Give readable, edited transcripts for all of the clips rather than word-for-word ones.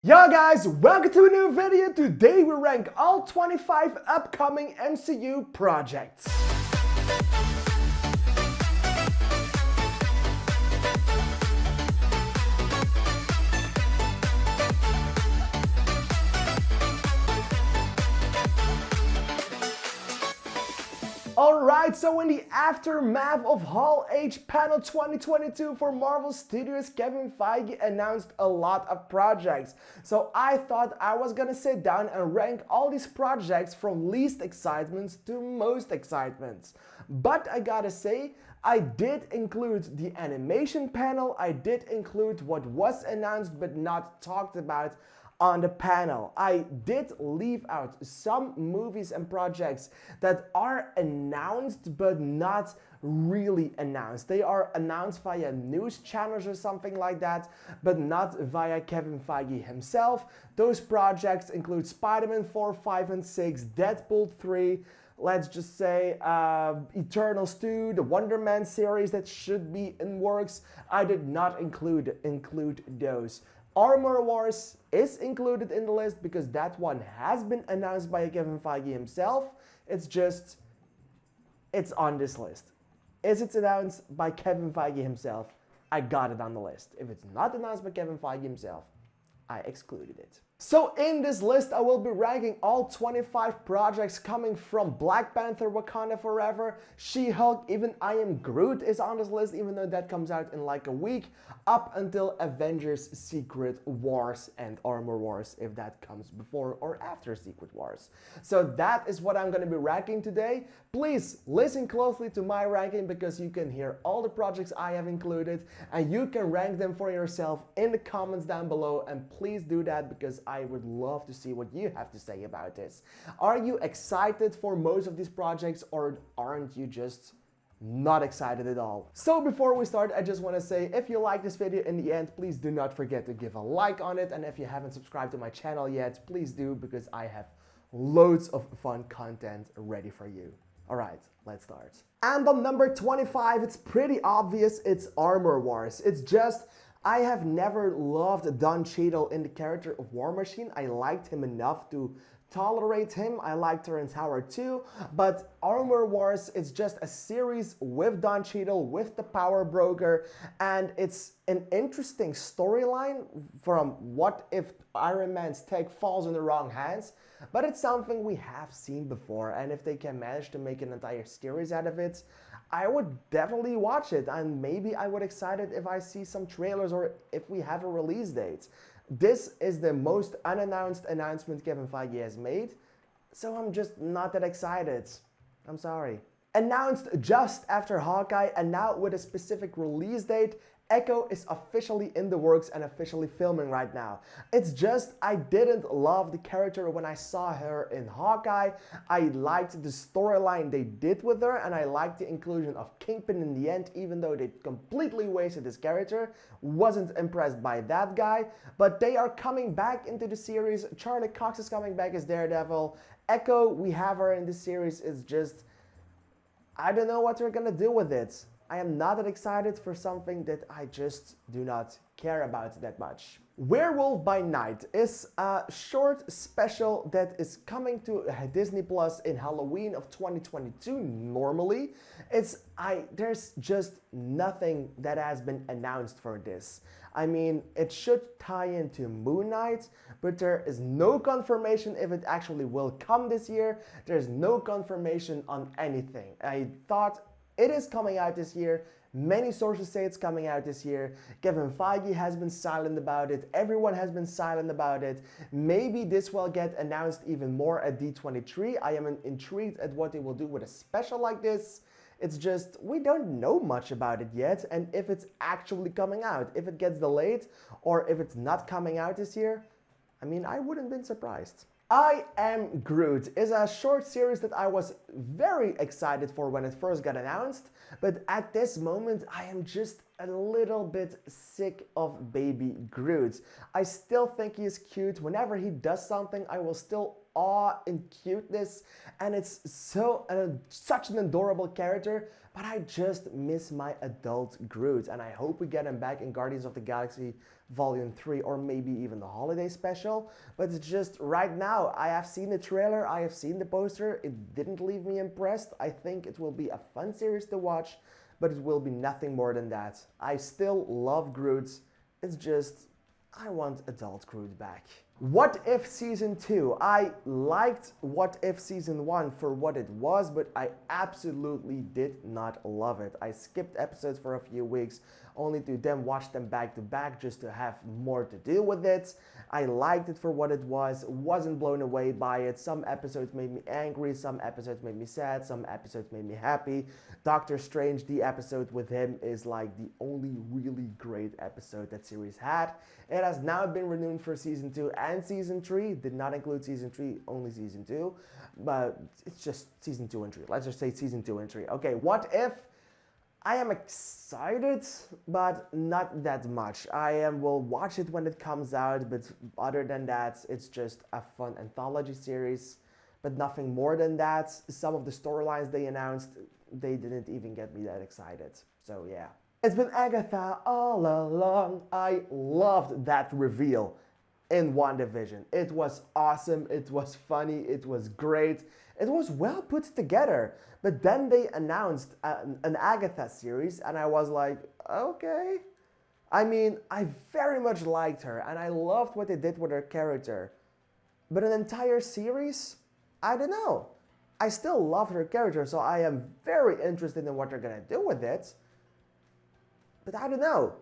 Yo guys, welcome to a new video. Today we rank all 25 upcoming MCU projects. Alright, so in the aftermath of Hall H Panel 2022 for Marvel Studios, Kevin Feige announced a lot of projects. So I thought I was gonna sit down and rank all these projects from least excitements to most excitements. But I gotta say, I did include the animation panel, I did include what was announced but not talked about on the panel. I did leave out some movies and projects that are announced but not really announced. They are announced via news channels or something like that, but not via Kevin Feige himself. Those projects include SpiderMan 4, 5, and 6, Deadpool 3, let's just say Eternals 2, the Wonder Man series that should be in works. I did not include those. Armor Wars is included in the list because that one has been announced by Kevin Feige himself. It's on this list. Is it announced by Kevin Feige himself? I got it on the list. If it's not announced by Kevin Feige himself, I excluded it. So in this list, I will be ranking all 25 projects coming from Black Panther, Wakanda Forever, She-Hulk, even I Am Groot is on this list, even though that comes out in like a week, up until Avengers, Secret Wars, and Armor Wars, if that comes before or after Secret Wars. So that is what I'm going to be ranking today. Please listen closely to my ranking because you can hear all the projects I have included and you can rank them for yourself in the comments down below, and please do that because I would love to see what you have to say about this. Are you excited for most of these projects or aren't you just not excited at all? So before we start, I just want to say if you like this video in the end, please do not forget to give a like on it, and if you haven't subscribed to my channel yet, please do because I have loads of fun content ready for you. Alright, let's start. And on number 25, it's pretty obvious, it's Armor Wars. It's just, I have never loved Don Cheadle in the character of War Machine. I liked him enough to tolerate him. I like Terrence Howard too, but Armor Wars is just a series with Don Cheadle, with the Power Broker, and it's an interesting storyline from what if Iron Man's tech falls in the wrong hands, but it's something we have seen before, and if they can manage to make an entire series out of it, I would definitely watch it, and maybe I would excited if I see some trailers or if we have a release date. This is the most unannounced announcement Kevin Feige has made, so I'm just not that excited. I'm sorry. Announced just after Hawkeye and now with a specific release date, Ekko is officially in the works and officially filming right now. It's just, I didn't love the character when I saw her in Hawkeye. I liked the storyline they did with her, and I liked the inclusion of Kingpin in the end, even though they completely wasted his character. Wasn't impressed by that guy, but they are coming back into the series. Charlie Cox is coming back as Daredevil. Ekko, we have her in the series, is just, I don't know what they're gonna do with it. I am not that excited for something that I just do not care about that much. Werewolf by Night is a short special that is coming to Disney Plus in Halloween of 2022 normally. There's just nothing that has been announced for this. I mean, it should tie into Moon Knight, but there is no confirmation if it actually will come this year. There's no confirmation on anything. I thought it is coming out this year. Many sources say it's coming out this year. Kevin Feige has been silent about it. Everyone has been silent about it. Maybe this will get announced even more at D23. I am intrigued at what they will do with a special like this. It's just, we don't know much about it yet, and if it's actually coming out, if it gets delayed, or if it's not coming out this year, I mean, I wouldn't have been surprised. I Am Groot is a short series that I was very excited for when it first got announced, but at this moment I am just a little bit sick of baby Groot. I still think he's cute. Whenever he does something, I will still awe in cuteness, and it's such an adorable character, but I just miss my adult Groot, and I hope we get him back in Guardians of the Galaxy Volume 3 or maybe even the holiday special. But it's just right now, I have seen the trailer, I have seen the poster, it didn't leave me impressed. I think it will be a fun series to watch, but it will be nothing more than that. I still love Groot, it's just I want adult Groot back. What If Season 2? I liked What If Season 1 for what it was, but I absolutely did not love it. I skipped episodes for a few weeks, only to then watch them back to back just to have more to do with it. I liked it for what it was, wasn't blown away by it. Some episodes made me angry, some episodes made me sad, some episodes made me happy. Doctor Strange, the episode with him, is like the only really great episode that series had. It has now been renewed for Season 2 and Season 3. Did not include Season 3, only Season 2. But it's just Season 2 and 3. Let's just say Season 2 and 3. Okay, What If? I am excited, but not that much. Will watch it when it comes out, but other than that, it's just a fun anthology series, but nothing more than that. Some of the storylines they announced, they didn't even get me that excited. So yeah. It's been Agatha all along. I loved that reveal in WandaVision. It was awesome, it was funny, it was great, it was well put together. But then they announced an Agatha series, and I was like, okay. I mean, I very much liked her, and I loved what they did with her character. But an entire series? I don't know. I still love her character, so I am very interested in what they're gonna do with it. But I don't know.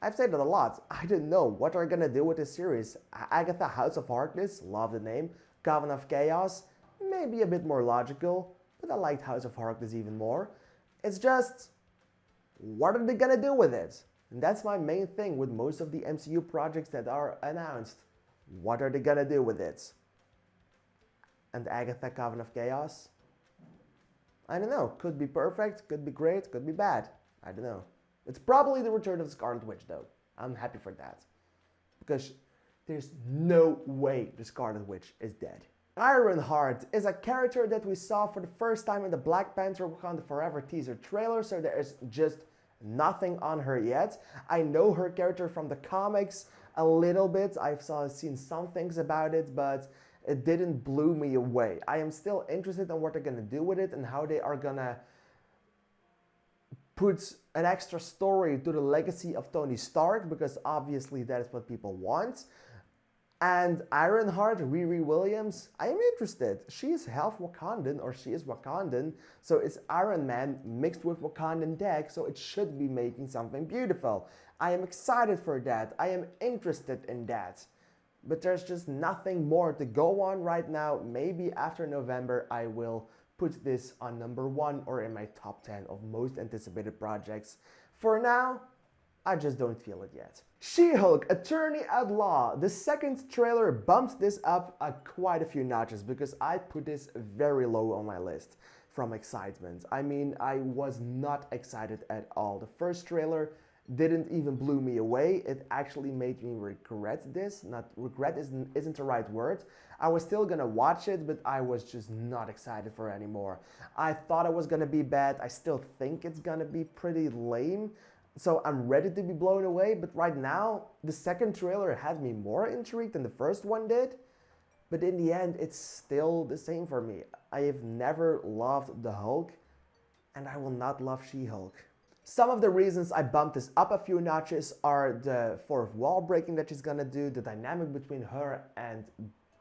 I've said it a lot. I don't know what they're gonna do with this series. Agatha House of Harkness, love the name. Coven of Chaos, maybe a bit more logical, but I liked House of Harkness even more. It's just, what are they gonna do with it? And that's my main thing with most of the MCU projects that are announced. What are they gonna do with it? And Agatha Coven of Chaos? I don't know. Could be perfect, could be great, could be bad. I don't know. It's probably the return of the Scarlet Witch, though. I'm happy for that. Because there's no way the Scarlet Witch is dead. Ironheart is a character that we saw for the first time in the Black Panther Wakanda Forever teaser trailer, so there is just nothing on her yet. I know her character from the comics a little bit. I've seen some things about it, but it didn't blow me away. I am still interested in what they're gonna do with it and how they are gonna put an extra story to the legacy of Tony Stark, because obviously that is what people want. And Ironheart, Riri Williams, I am interested. She is half Wakandan, or she is Wakandan, so it's Iron Man mixed with Wakandan tech, so it should be making something beautiful. I am excited for that. I am interested in that. But there's just nothing more to go on right now. Maybe after November I will put this on number 1 or in my top 10 of most anticipated projects. For now, I just don't feel it yet. She-Hulk, Attorney at Law. The second trailer bumped this up quite a few notches because I put this very low on my list from excitement. I mean, I was not excited at all. The first trailer didn't even blow me away. It actually made me regret this. Not regret isn't the right word. I was still gonna watch it, but I was just not excited for it anymore. I thought it was gonna be bad. I still think it's gonna be pretty lame. So I'm ready to be blown away, but right now, the second trailer had me more intrigued than the first one did. But in the end, it's still the same for me. I have never loved the Hulk, and I will not love She-Hulk. Some of the reasons I bumped this up a few notches are the fourth wall breaking that she's gonna do, the dynamic between her and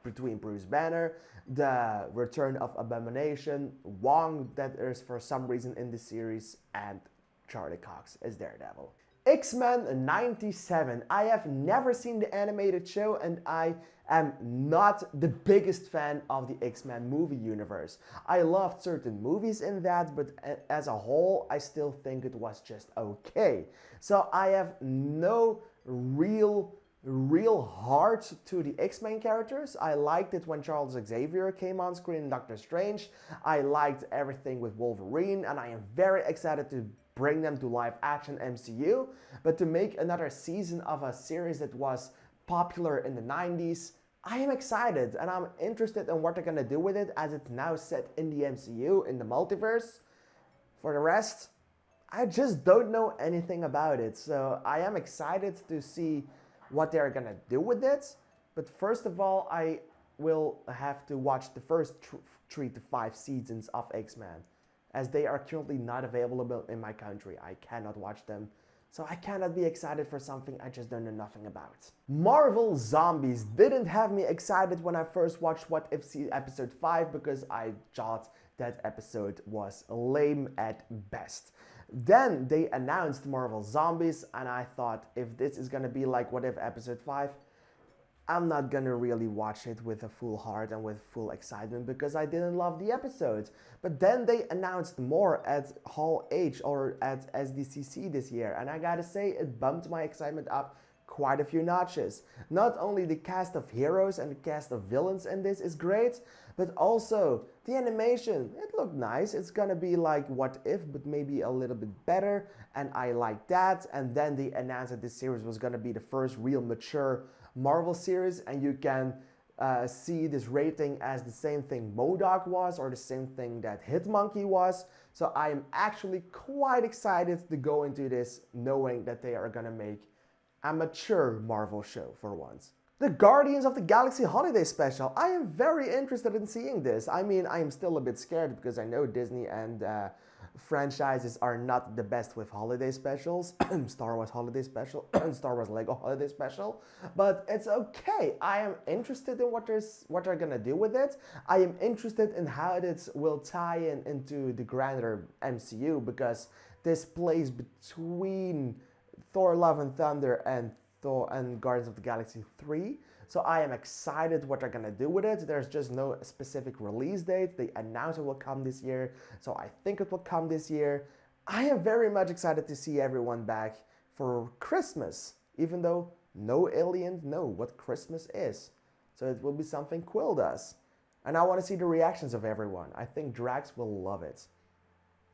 between Bruce Banner, the return of Abomination, Wong that is for some reason in the series, and Charlie Cox as Daredevil. X-Men 97. I have never seen the animated show, and I am not the biggest fan of the X-Men movie universe. I loved certain movies in that, but as a whole, I still think it was just okay. So I have no real heart to the X-Men characters. I liked it when Charles Xavier came on screen in Doctor Strange. I liked everything with Wolverine, and I am very excited to bring them to live action MCU, but to make another season of a series that was popular in the 90s. I am excited and I'm interested in what they're gonna do with it as it's now set in the MCU, in the multiverse. For the rest, I just don't know anything about it. So I am excited to see what they're gonna do with it. But first of all, I will have to watch the first 3 to 5 seasons of XMen, as they are currently not available in my country. I cannot watch them. So I cannot be excited for something I just don't know nothing about. Marvel Zombies didn't have me excited when I first watched What If episode 5 because I thought that episode was lame at best. Then they announced Marvel Zombies and I thought if this is gonna be like What If episode 5, I'm not gonna really watch it with a full heart and with full excitement because I didn't love the episodes. But then they announced more at Hall H or at SDCC this year, and I gotta say it bumped my excitement up quite a few notches. Not only the cast of heroes and the cast of villains in this is great, but also the animation. It looked nice. It's gonna be like What If, but maybe a little bit better, and I like that. And then they announced that this series was gonna be the first real mature Marvel series, and you can see this rating as the same thing MODOK was or the same thing that Hitmonkey was. So I am actually quite excited to go into this knowing that they are gonna make a mature Marvel show for once. The Guardians of the Galaxy Holiday Special. I am very interested in seeing this. I mean, I am still a bit scared because I know Disney and franchises are not the best with holiday specials. Star Wars Holiday Special, Star Wars Lego Holiday Special, but it's okay. I am interested in what they're gonna do with it. I am interested in how this will tie into the grander MCU because this plays between Thor: Love and Thunder and Guardians of the Galaxy 3. So I am excited what they're gonna do with it. There's just no specific release date. They announced it will come this year, so I think it will come this year. I am very much excited to see everyone back for Christmas, even though no aliens know what Christmas is. So it will be something Quill does. And I want to see the reactions of everyone. I think Drax will love it.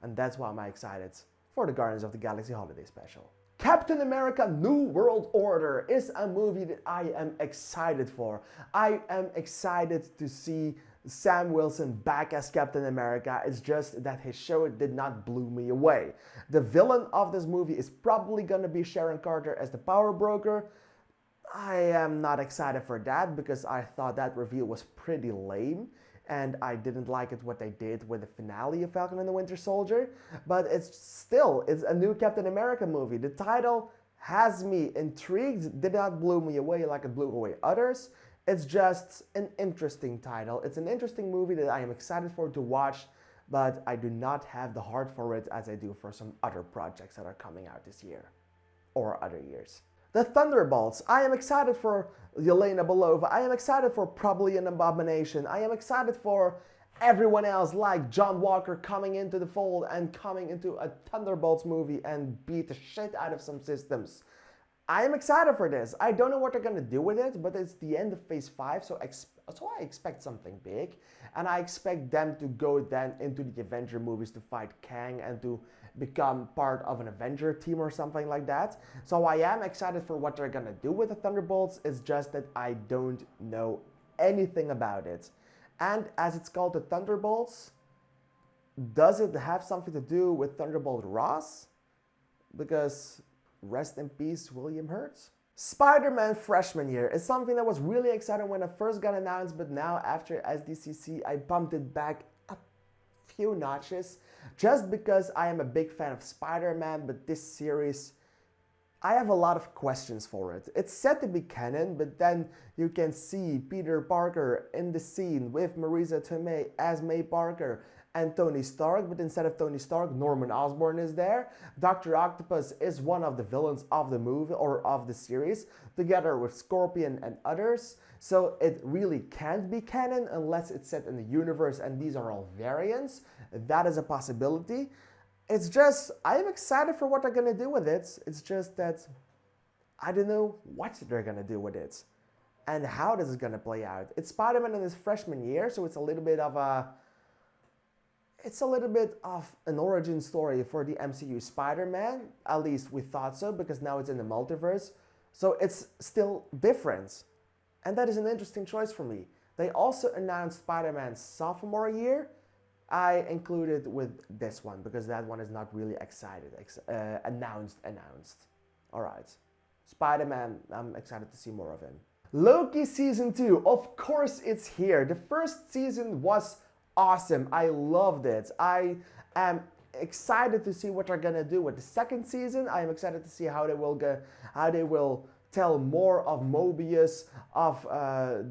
And that's why I'm excited for the Guardians of the Galaxy Holiday Special. Captain America New World Order is a movie that I am excited for. I am excited to see Sam Wilson back as Captain America. It's just that his show did not blow me away. The villain of this movie is probably gonna be Sharon Carter as the Power Broker. I am not excited for that because I thought that reveal was pretty lame. And I didn't like it what they did with the finale of Falcon and the Winter Soldier. But it's a new Captain America movie. The title has me intrigued, did not blow me away like it blew away others. It's just an interesting title. It's an interesting movie that I am excited for to watch, but I do not have the heart for it as I do for some other projects that are coming out this year or other years. The Thunderbolts. I am excited for Yelena Belova. I am excited for Probably an Abomination. I am excited for everyone else like John Walker coming into the fold and coming into a Thunderbolts movie and beat the shit out of some systems. I am excited for this. I don't know what they're gonna do with it, but it's the end of Phase 5, so I expect something big. And I expect them to go then into the Avenger movies to fight Kang and to become part of an Avenger team or something like that. So I am excited for what they're gonna do with the Thunderbolts. It's just that I don't know anything about it. And as it's called the Thunderbolts, does it have something to do with Thunderbolt Ross? Because rest in peace, William Hurt. Spider-Man freshman year is something that was really exciting when it first got announced, but now after SDCC, I bumped it back a few notches just because I am a big fan of Spider-Man, but this series, I have a lot of questions for it. It's said to be canon, but then you can see Peter Parker in the scene with Marisa Tomei as May Parker and Tony Stark, but instead of Tony Stark, Norman Osborn is there. Dr. Octopus is one of the villains of the movie or of the series, together with Scorpion and others. So it really can't be canon unless it's set in the universe and these are all variants. That is a possibility. It's just, I'm excited for what they're gonna do with it. It's just that I don't know what they're gonna do with it and how this is gonna play out. It's Spider-Man in his freshman year, so it's a little bit of a it's a little bit of an origin story for the MCU Spider-Man. At least we thought so, because now it's in the multiverse. So it's still different. And that is an interesting choice for me. They also announced Spider-Man's sophomore year. I included with this one because that one is not really excited. Announced. All right. Spider-Man, I'm excited to see more of him. Loki season 2, of course it's here. The first season was awesome. I loved it. I am excited to see what they're gonna do with the second season. I am excited to see how they will tell more of Mobius, of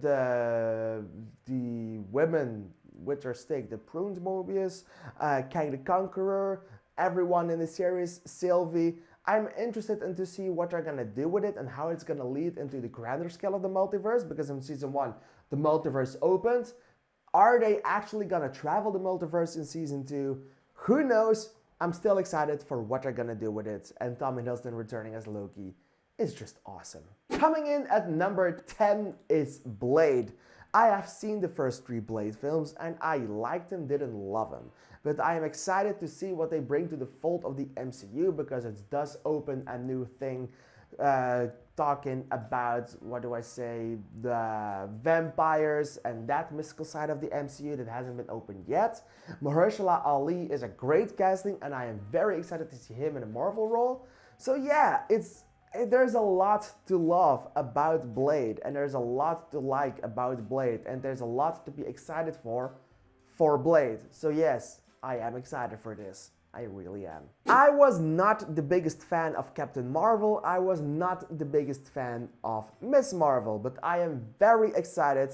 the women with their stick, the pruned Mobius, Kang the Conqueror, everyone in the series, Sylvie. I'm interested in to see what they're gonna do with it and how it's gonna lead into the grander scale of the multiverse, because in season 1 the multiverse opened. Are they actually gonna travel the multiverse in season 2? Who knows? I'm still excited for what they're gonna do with it, and Tom Hiddleston returning as Loki is just awesome. Coming in at number 10 is Blade. I have seen the first 3 Blade films and I liked them, didn't love them. But I am excited to see what they bring to the fold of the MCU, because it does open a new thing, talking about, what do I say, the vampires and that mystical side of the MCU that hasn't been opened yet. Mahershala Ali is a great casting and I am very excited to see him in a Marvel role. So yeah, there's a lot to love about Blade, and there's a lot to like about Blade, and there's a lot to be excited for Blade. So yes, I am excited for this. I really am. I was not the biggest fan of Captain Marvel. I was not the biggest fan of Miss Marvel, but I am very excited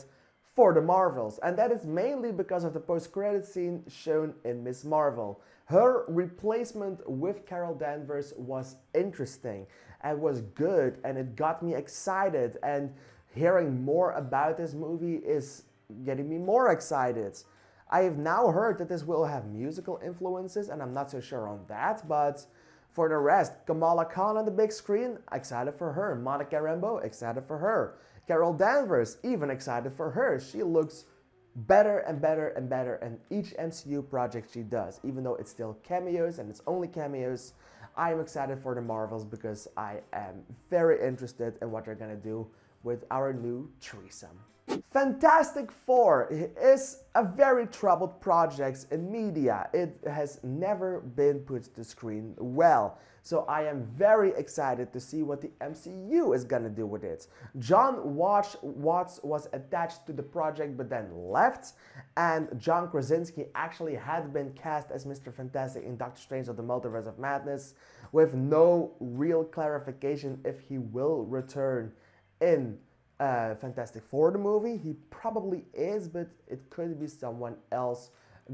for the Marvels, and that is mainly because of the post-credit scene shown in Miss Marvel. Her replacement with Carol Danvers was interesting and was good, and it got me excited, and hearing more about this movie is getting me more excited. I have now heard that this will have musical influences, and I'm not so sure on that, but for the rest, Kamala Khan on the big screen, excited for her. Monica Rambeau, excited for her. Carol Danvers, even excited for her. She looks better and better and better in each MCU project she does, even though it's still cameos and it's only cameos. I am excited for the Marvels because I am very interested in what they're gonna do with our new threesome. Fantastic Four is a very troubled project in media. It has never been put to screen well. So I am very excited to see what the MCU is gonna do with it. John Watts was attached to the project but then left, and John Krasinski actually had been cast as Mr. Fantastic in Doctor Strange of the Multiverse of Madness, with no real clarification if he will return in Fantastic Four the movie. He probably is, but it could be someone else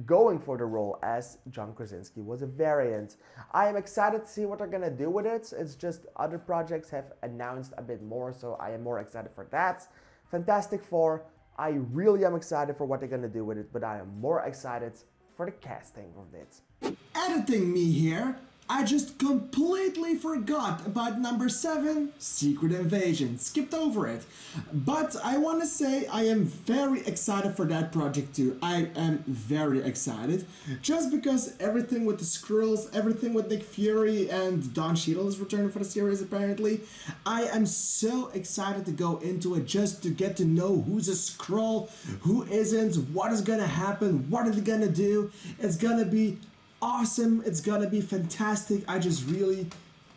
going for the role, as John Krasinski was a variant. I am excited to see what they're gonna do with it. It's just other projects have announced a bit more, so I am more excited for that. Fantastic Four, I really am excited for what they're gonna do with it, but I am more excited for the casting of it. Editing me here. I just completely forgot about number 7, Secret Invasion. Skipped over it. But I want to say I am very excited for that project too. I am very excited. Just because everything with the Skrulls, everything with Nick Fury, and Don Cheadle is returning for the series apparently. I am so excited to go into it just to get to know who's a Skrull, who isn't, what is gonna happen, what are they gonna do. It's gonna be awesome, it's gonna be fantastic. I just really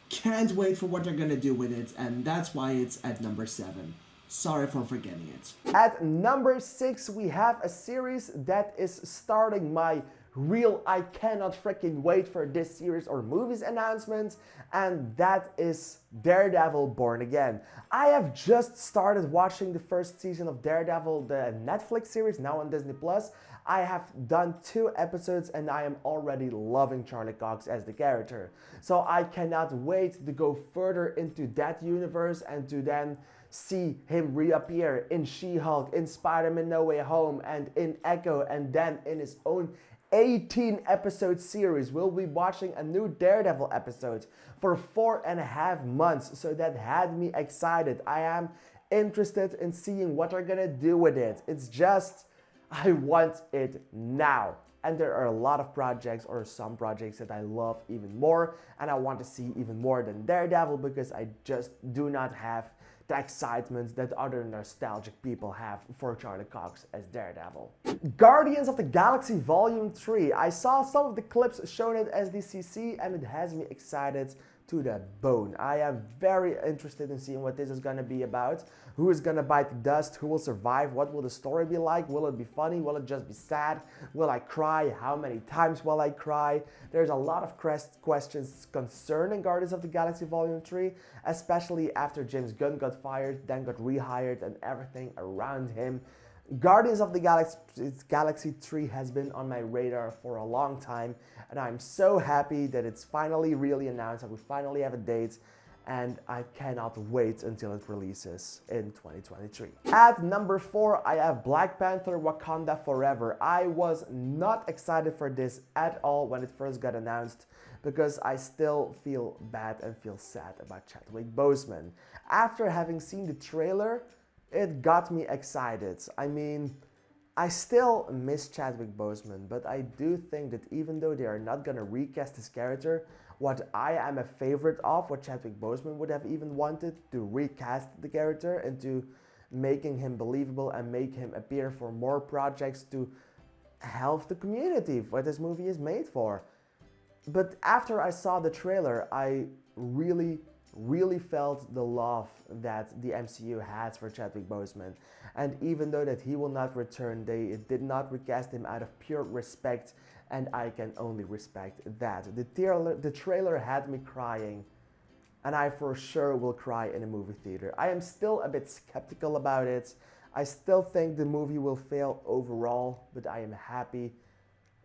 can't wait for what they're gonna do with it, and that's why it's at number 7. Sorry for forgetting it. At number 6, we have a series that is starting my real I cannot freaking wait for this series or movies announcement, and that is Daredevil Born Again. I have just started watching the first season of Daredevil, the Netflix series, now on Disney+. I have done 2 episodes and I am already loving Charlie Cox as the character. So I cannot wait to go further into that universe and to then see him reappear in She-Hulk, in Spider-Man No Way Home, and in Ekko, and then in his own 18-episode series. We'll be watching a new Daredevil episode for 4.5 months, so that had me excited. I am interested in seeing what they're gonna do with it. It's just, I want it now. and there are a lot of projects or some projects that I love even more and I want to see even more than Daredevil because I just do not have the excitement that other nostalgic people have for Charlie Cox as Daredevil. Guardians of the Galaxy Volume 3. I saw some of the clips shown at SDCC and it has me excited to the bone. I am very interested in seeing what this is going to be about. Who is going to bite the dust? Who will survive? What will the story be like? Will it be funny? Will it just be sad? Will I cry? How many times will I cry? There's a lot of questions concerning Guardians of the Galaxy Volume 3, especially after James Gunn got fired, then got rehired and everything around him. Guardians of the Galaxy 3 has been on my radar for a long time, and I'm so happy that it's finally really announced that we finally have a date, and I cannot wait until it releases in 2023. At number 4, I have Black Panther Wakanda Forever. I was not excited for this at all when it first got announced because I still feel bad and feel sad about Chadwick Boseman. After having seen the trailer, it got me excited. I mean, I still miss Chadwick Boseman, but I do think that even though they are not gonna recast his character, what I am a favorite of, what Chadwick Boseman would have even wanted, to recast the character into making him believable and make him appear for more projects to help the community, what this movie is made for. But after I saw the trailer, I really felt the love that the MCU has for Chadwick Boseman. And even though that he will not return, they did not recast him out of pure respect, and I can only respect that. The trailer had me crying, and I for sure will cry in a movie theater. I am still a bit skeptical about it. I still think the movie will fail overall, but I am happy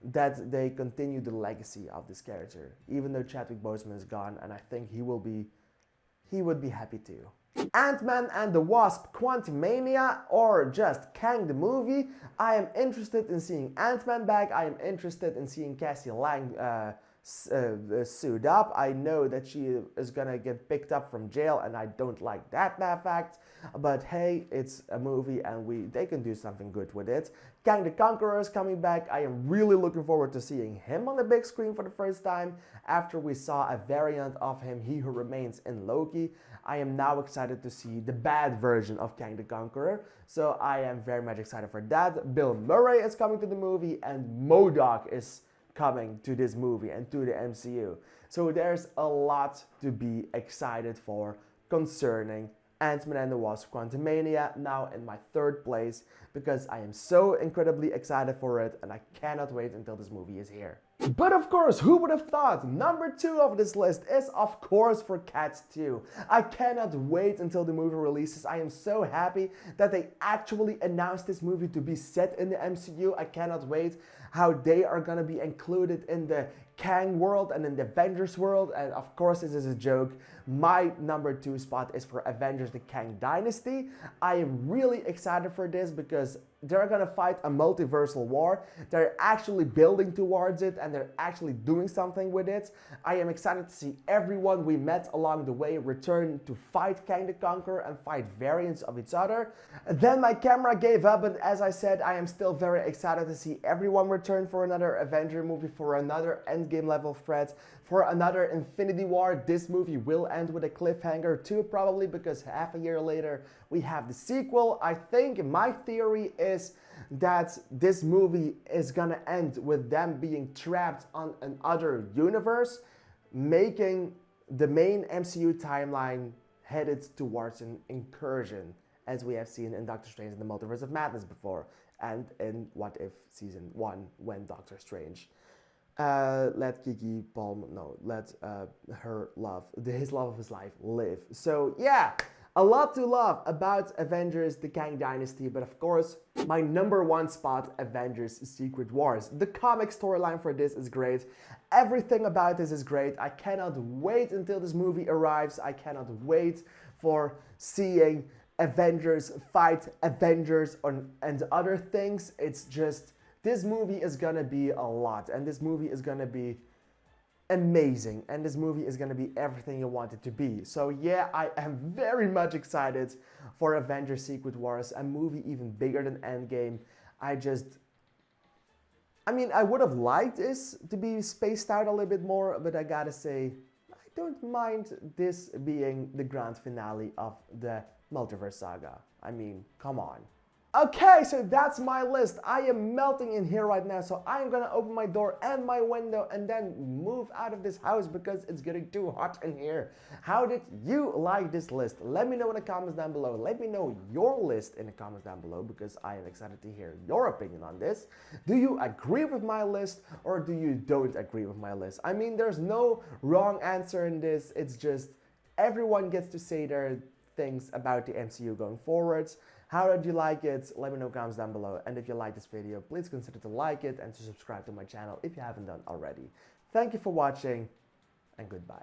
that they continue the legacy of this character, even though Chadwick Boseman is gone, and I think he would be happy too. Ant-Man and the Wasp Quantumania, or just Kang the movie. I am interested in seeing Ant-Man back. I am interested in seeing Cassie Lang suit up. I know that she is gonna get picked up from jail, and I don't like that fact. But hey, it's a movie, and they can do something good with it. Kang the Conqueror is coming back. I am really looking forward to seeing him on the big screen for the first time after we saw a variant of him, He Who Remains, in Loki. I am now excited to see the bad version of Kang the Conqueror, so I am very much excited for that. Bill Murray is coming to the movie, and MODOK is coming to this movie and to the MCU. So there's a lot to be excited for concerning Ant-Man and the Wasp Quantumania, now in my 3rd place, because I am so incredibly excited for it and I cannot wait until this movie is here. But of course, who would have thought? Number 2 of this list is of course for Cats 2. I cannot wait until the movie releases. I am so happy that they actually announced this movie to be set in the MCU. I cannot wait how they are gonna be included in the Kang world and in the Avengers world, and of course this is a joke. My number 2 spot is for Avengers: The Kang Dynasty. I am really excited for this because they're gonna fight a multiversal war. They're actually building towards it and they're actually doing something with it. I am excited to see everyone we met along the way return to fight Kang the Conqueror and fight variants of each other. Then my camera gave up, but as I said, I am still very excited to see everyone return for another Avenger movie, for another Endgame level threat, for another Infinity War. This movie will end with a cliffhanger too, probably, because half a year later we have the sequel. I think my theory is that this movie is gonna end with them being trapped on another universe, making the main MCU timeline headed towards an incursion, as we have seen in Doctor Strange in the Multiverse of Madness before, and in What If Season 1 when Doctor Strange let Kiki Palmer, no, let his love of his life live. So yeah, a lot to love about Avengers: The Kang Dynasty, but of course, my number 1 spot, Avengers: Secret Wars. The comic storyline for this is great. Everything about this is great. I cannot wait until this movie arrives. I cannot wait for seeing Avengers fight Avengers and other things. It's just, this movie is gonna be a lot, and this movie is gonna be amazing, and this movie is gonna be everything you want it to be. So yeah, I am very much excited for Avengers: Secret Wars, a movie even bigger than Endgame. I mean, I would have liked this to be spaced out a little bit more, but I gotta say, I don't mind this being the grand finale of the Multiverse Saga. I mean, come on. Okay, so that's my list. I am melting in here right now, so I'm gonna open my door and my window and then move out of this house because it's getting too hot in here. How did you like this list? Let me know in the comments down below. Let me know your list in the comments down below because I am excited to hear your opinion on this. Do you agree with my list or do you don't agree with my list? I mean, there's no wrong answer in this. It's just everyone gets to say their things about the MCU going forwards. How did you like it? Let me know in the comments down below. And if you like this video, please consider to like it and to subscribe to my channel if you haven't done already. Thank you for watching and goodbye.